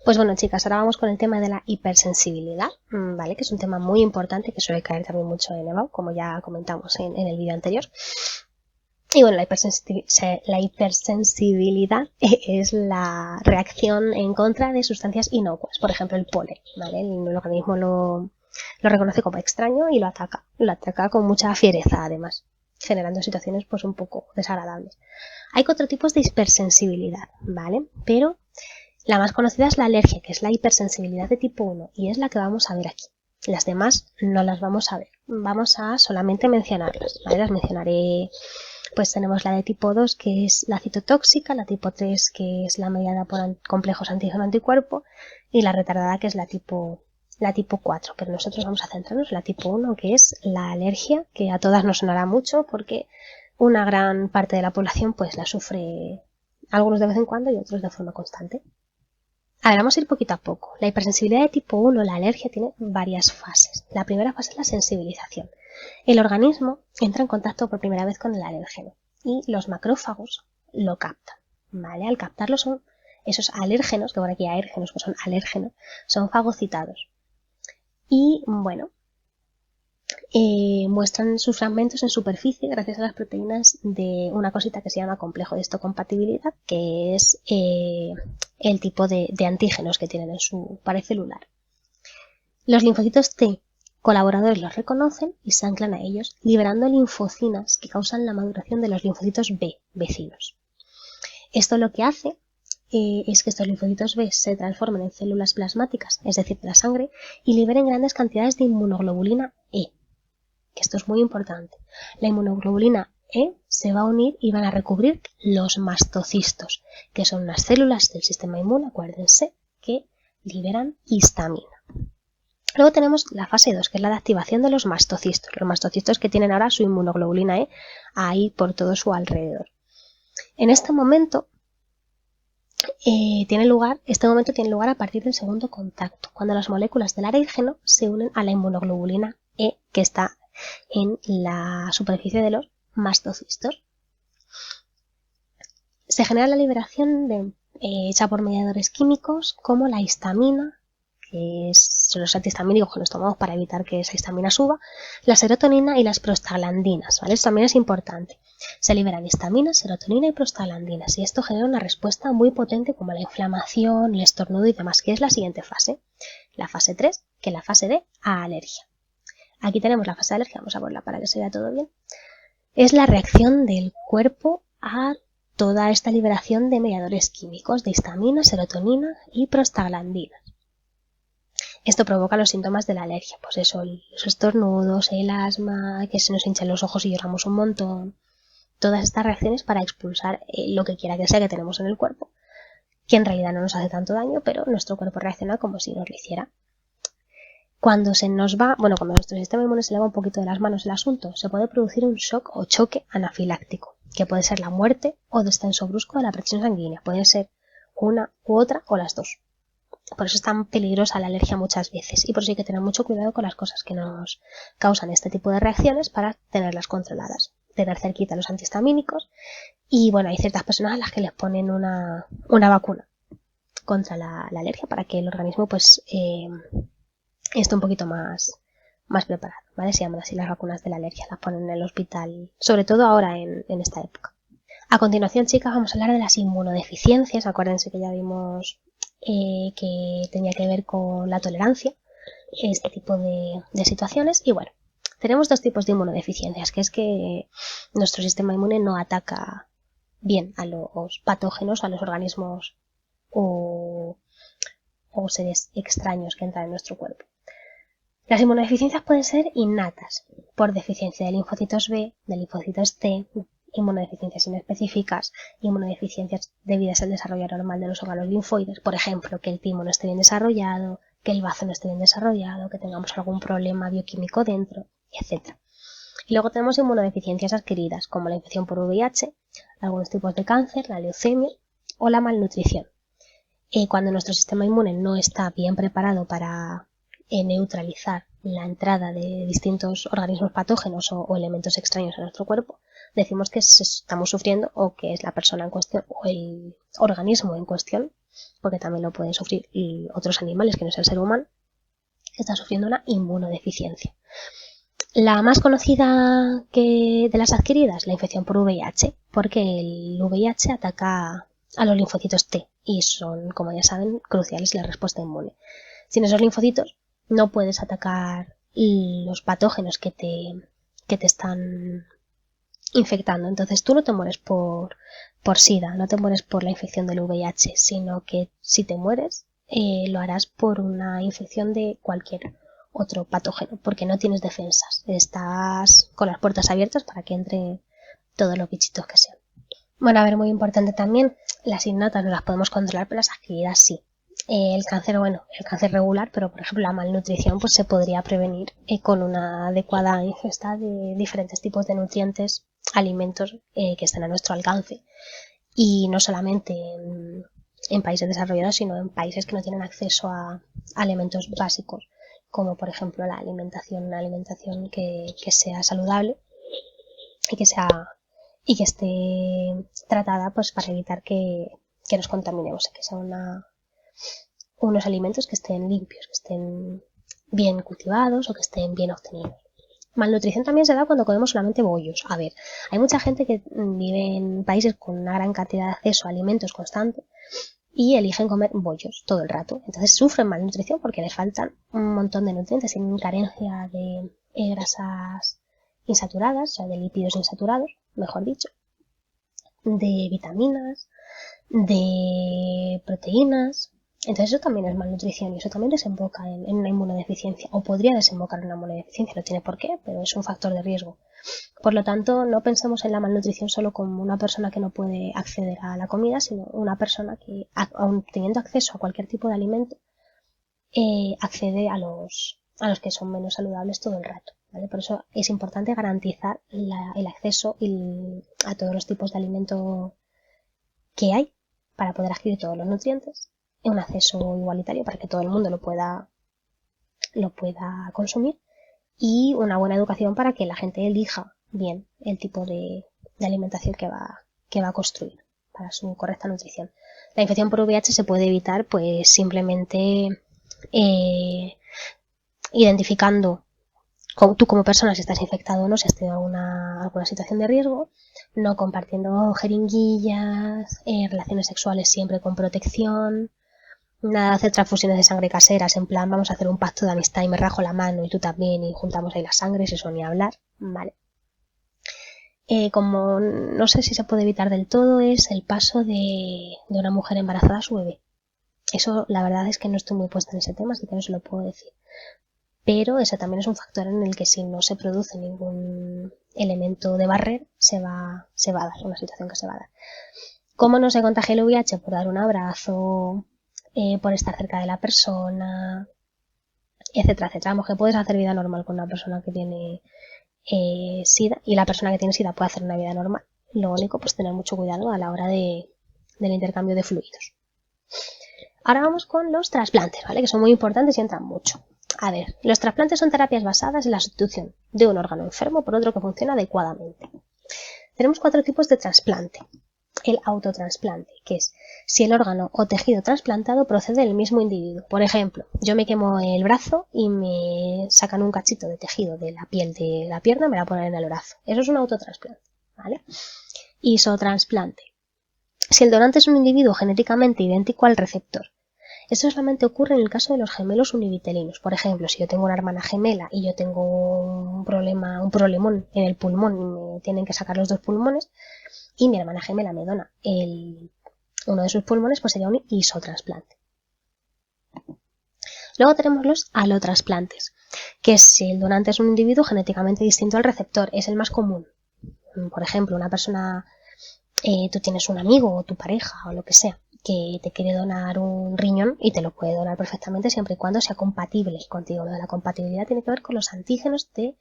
Pues bueno, chicas, ahora vamos con el tema de la hipersensibilidad, ¿vale? Que es un tema muy importante que suele caer también mucho en EBAU, como ya comentamos en el vídeo anterior. Y bueno, la hipersensibilidad es la reacción en contra de sustancias inocuas, por ejemplo el polen, ¿vale? El organismo lo reconoce como extraño y lo ataca con mucha fiereza además, generando situaciones pues un poco desagradables. Hay otros tipos de hipersensibilidad, ¿vale? Pero la más conocida es la alergia, que es la hipersensibilidad de tipo 1 y es la que vamos a ver aquí. Las demás no las vamos a ver, vamos a solamente mencionarlas, ¿vale? Las mencionaré. Pues tenemos la de tipo 2, que es la citotóxica, la tipo 3, que es la mediada por complejos antígeno-anticuerpo, y la retardada, que es la tipo 4. Pero nosotros vamos a centrarnos en la tipo 1, que es la alergia, que a todas nos sonará mucho porque una gran parte de la población pues la sufre, algunos de vez en cuando y otros de forma constante. A ver, vamos a ir poquito a poco. La hipersensibilidad de tipo 1, la alergia, tiene varias fases. La primera fase es la sensibilización. El organismo entra en contacto por primera vez con el alérgeno y los macrófagos lo captan, ¿vale? Al captarlo son esos alérgenos, que por aquí hay alérgenos, pues son alérgenos, son fagocitados. Y bueno, muestran sus fragmentos en superficie gracias a las proteínas de una cosita que se llama complejo de histocompatibilidad, que es el tipo de antígenos que tienen en su pared celular. Los linfocitos T colaboradores los reconocen y se anclan a ellos, liberando linfocinas que causan la maduración de los linfocitos B vecinos. Esto lo que hace es que estos linfocitos B se transformen en células plasmáticas, es decir, de la sangre, y liberen grandes cantidades de inmunoglobulina E, que esto es muy importante. La inmunoglobulina E se va a unir y van a recubrir los mastocistos, que son unas células del sistema inmune, acuérdense, que liberan histamina. Luego tenemos la fase 2, que es la de activación de los mastocistos que tienen ahora su inmunoglobulina E ahí por todo su alrededor. En este momento tiene lugar a partir del segundo contacto, cuando las moléculas del alérgeno se unen a la inmunoglobulina E que está en la superficie de los mastocistos. Se genera la liberación hecha por mediadores químicos como la histamina, que son los antihistamínicos que nos tomamos para evitar que esa histamina suba, la serotonina y las prostaglandinas, ¿vale? Esto también es importante. Se liberan histamina, serotonina y prostaglandinas y esto genera una respuesta muy potente como la inflamación, el estornudo y demás, que es la siguiente fase. La fase 3, que es la fase de alergia. Aquí tenemos la fase de alergia, vamos a verla para que se vea todo bien. Es la reacción del cuerpo a toda esta liberación de mediadores químicos de histamina, serotonina y prostaglandinas. Esto provoca los síntomas de la alergia, pues eso, los estornudos, el asma, que se nos hinchan los ojos y lloramos un montón. Todas estas reacciones para expulsar lo que quiera que sea que tenemos en el cuerpo, que en realidad no nos hace tanto daño, pero nuestro cuerpo reacciona como si nos lo hiciera. Cuando nuestro sistema inmune se le va un poquito de las manos el asunto, se puede producir un shock o choque anafiláctico, que puede ser la muerte o descenso brusco de la presión sanguínea. Puede ser una u otra o las dos. Por eso es tan peligrosa la alergia muchas veces y por eso hay que tener mucho cuidado con las cosas que nos causan este tipo de reacciones para tenerlas controladas. Tener cerquita los antihistamínicos y bueno, hay ciertas personas a las que les ponen una vacuna contra la alergia para que el organismo pues esté un poquito más preparado, ¿vale? Se llaman así las vacunas de la alergia, las ponen en el hospital, sobre todo ahora en esta época. A continuación, chicas, vamos a hablar de las inmunodeficiencias. Acuérdense que ya vimos que tenía que ver con la tolerancia, este tipo de situaciones. Y bueno, tenemos dos tipos de inmunodeficiencias, que es que nuestro sistema inmune no ataca bien a los patógenos, a los organismos o seres extraños que entran en nuestro cuerpo. Las inmunodeficiencias pueden ser innatas, por deficiencia de linfocitos B, de linfocitos T, inmunodeficiencias inespecíficas, inmunodeficiencias debidas al desarrollo normal de los órganos linfoides, por ejemplo, que el timo no esté bien desarrollado, que el bazo no esté bien desarrollado, que tengamos algún problema bioquímico dentro, etc. Y luego tenemos inmunodeficiencias adquiridas, como la infección por VIH, algunos tipos de cáncer, la leucemia o la malnutrición. Cuando nuestro sistema inmune no está bien preparado para neutralizar la entrada de distintos organismos patógenos o elementos extraños a nuestro cuerpo, decimos que estamos sufriendo o que es la persona en cuestión o el organismo en cuestión porque también lo pueden sufrir y otros animales que no es el ser humano, que está sufriendo una inmunodeficiencia. La más conocida de las adquiridas, la infección por VIH, porque el VIH ataca a los linfocitos T y son, como ya saben, cruciales en la respuesta inmune. Sin esos linfocitos no puedes atacar los patógenos que te están infectando. Entonces tú no te mueres por SIDA, no te mueres por la infección del VIH, sino que si te mueres lo harás por una infección de cualquier otro patógeno, porque no tienes defensas. Estás con las puertas abiertas para que entre todos los bichitos que sean. Bueno, a ver, muy importante también, las innatas no las podemos controlar, pero las adquiridas sí. El cáncer regular, pero por ejemplo la malnutrición pues se podría prevenir con una adecuada ingesta de diferentes tipos de nutrientes, alimentos que estén a nuestro alcance. Y no solamente en países desarrollados, sino en países que no tienen acceso a alimentos básicos, como por ejemplo la alimentación, una alimentación que sea saludable y que esté tratada pues para evitar que nos contaminemos, que sea unos alimentos que estén limpios, que estén bien cultivados o que estén bien obtenidos. Malnutrición también se da cuando comemos solamente bollos. A ver, hay mucha gente que vive en países con una gran cantidad de acceso a alimentos constante y eligen comer bollos todo el rato. Entonces sufren malnutrición porque les faltan un montón de nutrientes, tienen carencia de grasas insaturadas, o sea, de lípidos insaturados, mejor dicho, de vitaminas, de proteínas. Entonces eso también es malnutrición y eso también desemboca en una inmunodeficiencia, o podría desembocar en una inmunodeficiencia, no tiene por qué, pero es un factor de riesgo. Por lo tanto, no pensemos en la malnutrición solo como una persona que no puede acceder a la comida, sino una persona que, aun teniendo acceso a cualquier tipo de alimento, accede a los que son menos saludables todo el rato, ¿vale? Por eso es importante garantizar el acceso a todos los tipos de alimento que hay para poder adquirir todos los nutrientes, un acceso igualitario para que todo el mundo lo pueda consumir y una buena educación para que la gente elija bien el tipo de alimentación que va a construir para su correcta nutrición. La infección por VIH se puede evitar pues simplemente identificando tú como persona si estás infectado o no, si has tenido alguna situación de riesgo, no compartiendo jeringuillas, relaciones sexuales siempre con protección, nada de hacer transfusiones de sangre caseras, en plan vamos a hacer un pacto de amistad y me rajo la mano y tú también y juntamos ahí las sangres, eso ni hablar, vale. Como no sé si se puede evitar del todo es el paso de una mujer embarazada a su bebé. Eso la verdad es que no estoy muy puesta en ese tema, así que no se lo puedo decir. Pero eso también es un factor en el que si no se produce ningún elemento de barrer, se va a dar, una situación que se va a dar. ¿Cómo no se contagia el VIH? Por dar un abrazo, por estar cerca de la persona, etcétera, etcétera. Vamos, que puedes hacer vida normal con una persona que tiene SIDA y la persona que tiene SIDA puede hacer una vida normal. Lo único, pues tener mucho cuidado a la hora del intercambio de fluidos. Ahora vamos con los trasplantes, ¿vale? Que son muy importantes y entran mucho. A ver, los trasplantes son terapias basadas en la sustitución de un órgano enfermo por otro que funciona adecuadamente. Tenemos 4 tipos de trasplante. El autotrasplante, que es si el órgano o tejido trasplantado procede del mismo individuo. Por ejemplo, yo me quemo el brazo y me sacan un cachito de tejido de la piel de la pierna y me la ponen en el brazo. Eso es un autotrasplante, ¿vale? Isotrasplante. Si el donante es un individuo genéticamente idéntico al receptor. Esto solamente ocurre en el caso de los gemelos univitelinos. Por ejemplo, si yo tengo una hermana gemela y yo tengo un problemón en el pulmón y me tienen que sacar los 2 pulmones y mi hermana gemela me dona uno de sus pulmones, pues sería un isotrasplante. Luego tenemos los alotrasplantes, que es si el donante es un individuo genéticamente distinto al receptor, es el más común. Por ejemplo, una persona, tú tienes un amigo o tu pareja o lo que sea, que te quiere donar un riñón y te lo puede donar perfectamente siempre y cuando sea compatible contigo. Lo de la compatibilidad tiene que ver con los antígenos de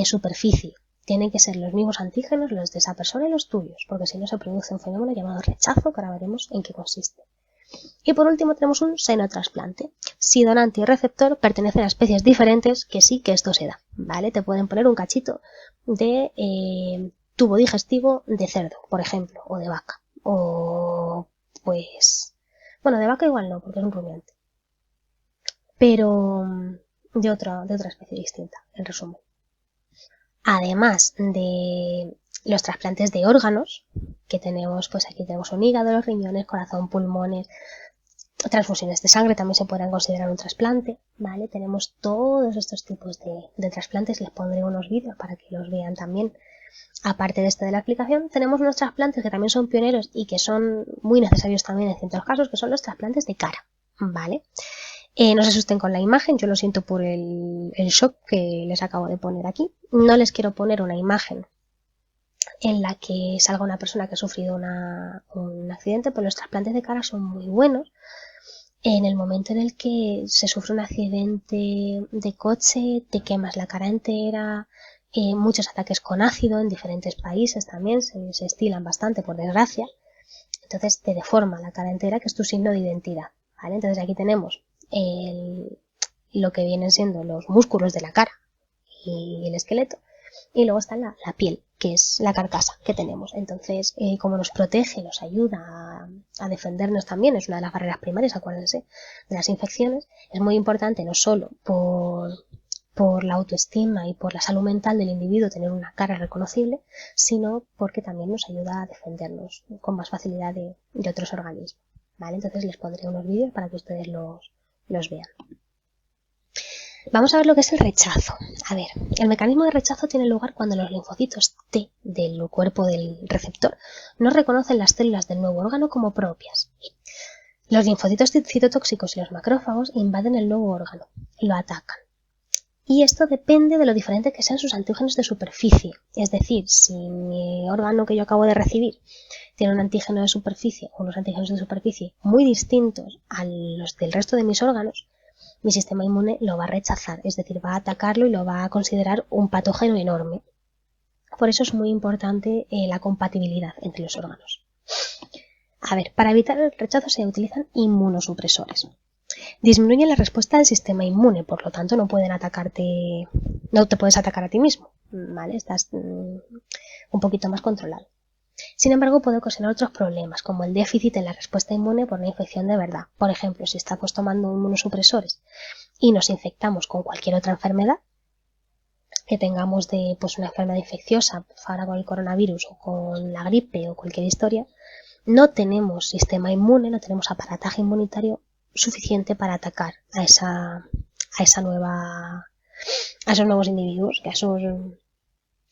superficie. Tienen que ser los mismos antígenos los de esa persona y los tuyos, porque si no se produce un fenómeno llamado rechazo, que ahora veremos en qué consiste. Y por último tenemos un senotrasplante. Si donante y receptor pertenecen a especies diferentes, que sí que esto se da, ¿vale? Te pueden poner un cachito de tubo digestivo de cerdo, por ejemplo, o de vaca, o pues Bueno, de vaca igual no, porque es un rumiante. Pero de otra especie distinta, en resumen. Además de los trasplantes de órganos, que tenemos, pues aquí tenemos un hígado, los riñones, corazón, pulmones, transfusiones de sangre también se podrán considerar un trasplante, ¿vale? Tenemos todos estos tipos de trasplantes, les pondré unos vídeos para que los vean también. Aparte de este de la aplicación, tenemos unos trasplantes que también son pioneros y que son muy necesarios también en ciertos casos, que son los trasplantes de cara, ¿vale? No se asusten con la imagen, yo lo siento por el shock que les acabo de poner aquí. No les quiero poner una imagen en la que salga una persona que ha sufrido un accidente, pero los trasplantes de cara son muy buenos. En el momento en el que se sufre un accidente de coche, te quemas la cara entera, muchos ataques con ácido en diferentes países también se estilan bastante, por desgracia. Entonces te deforma la cara entera, que es tu signo de identidad, ¿vale? Entonces aquí tenemos lo que vienen siendo los músculos de la cara y el esqueleto, y luego está la piel, que es la carcasa que tenemos. Entonces, como nos protege, nos ayuda a defendernos también, es una de las barreras primarias, acuérdense, de las infecciones, es muy importante no solo por la autoestima y por la salud mental del individuo tener una cara reconocible, sino porque también nos ayuda a defendernos con más facilidad de otros organismos, ¿vale? Entonces les pondré unos vídeos para que ustedes los vean. Vamos a ver lo que es el rechazo. A ver, el mecanismo de rechazo tiene lugar cuando los linfocitos T del cuerpo del receptor no reconocen las células del nuevo órgano como propias. Los linfocitos citotóxicos y los macrófagos invaden el nuevo órgano, lo atacan. Y esto depende de lo diferente que sean sus antígenos de superficie. Es decir, si mi órgano que yo acabo de recibir tiene un antígeno de superficie o unos antígenos de superficie muy distintos a los del resto de mis órganos, mi sistema inmune lo va a rechazar, es decir, va a atacarlo y lo va a considerar un patógeno enorme. Por eso es muy importante la compatibilidad entre los órganos. A ver, para evitar el rechazo se utilizan inmunosupresores. Disminuyen la respuesta del sistema inmune, por lo tanto no pueden atacarte, no te puedes atacar a ti mismo, ¿vale? Estás un poquito más controlado. Sin embargo, puede ocasionar otros problemas, como el déficit en la respuesta inmune por una infección de verdad. Por ejemplo, si estamos tomando inmunosupresores y nos infectamos con cualquier otra enfermedad, que tengamos de pues una enfermedad infecciosa, ahora con el coronavirus o con la gripe o cualquier historia, no tenemos sistema inmune, no tenemos aparataje inmunitario suficiente para atacar a esos nuevos individuos, a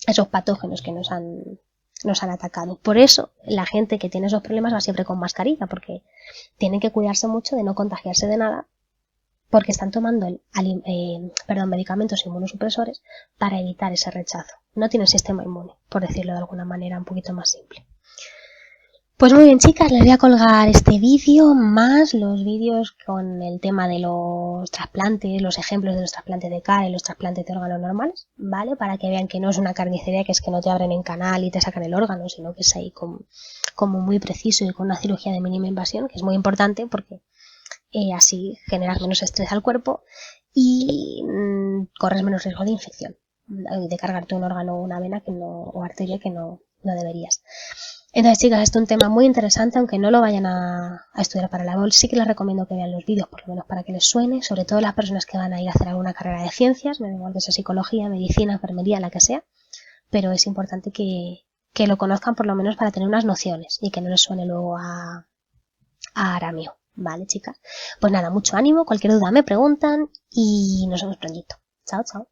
esos patógenos que nos han atacado. Por eso la gente que tiene esos problemas va siempre con mascarilla, porque tienen que cuidarse mucho de no contagiarse de nada, porque están tomando medicamentos inmunosupresores para evitar ese rechazo. No tienen sistema inmune, por decirlo de alguna manera un poquito más simple. Pues muy bien, chicas, les voy a colgar este vídeo más los vídeos con el tema de los trasplantes, los ejemplos de los trasplantes de cara y los trasplantes de órganos normales, ¿vale? Para que vean que no es una carnicería, que es que no te abren en canal y te sacan el órgano, sino que es ahí como muy preciso y con una cirugía de mínima invasión, que es muy importante porque así generas menos estrés al cuerpo y corres menos riesgo de infección, de cargarte un órgano o una vena o arteria que no deberías. Entonces, chicas, esto es un tema muy interesante, aunque no lo vayan a estudiar para la BOL, sí que les recomiendo que vean los vídeos, por lo menos para que les suene, sobre todo las personas que van a ir a hacer alguna carrera de ciencias, me da igual que sea psicología, medicina, enfermería, la que sea, pero es importante que lo conozcan por lo menos para tener unas nociones y que no les suene luego a aramio, ¿vale, chicas? Pues nada, mucho ánimo, cualquier duda me preguntan y nos vemos prontito. Chao, chao.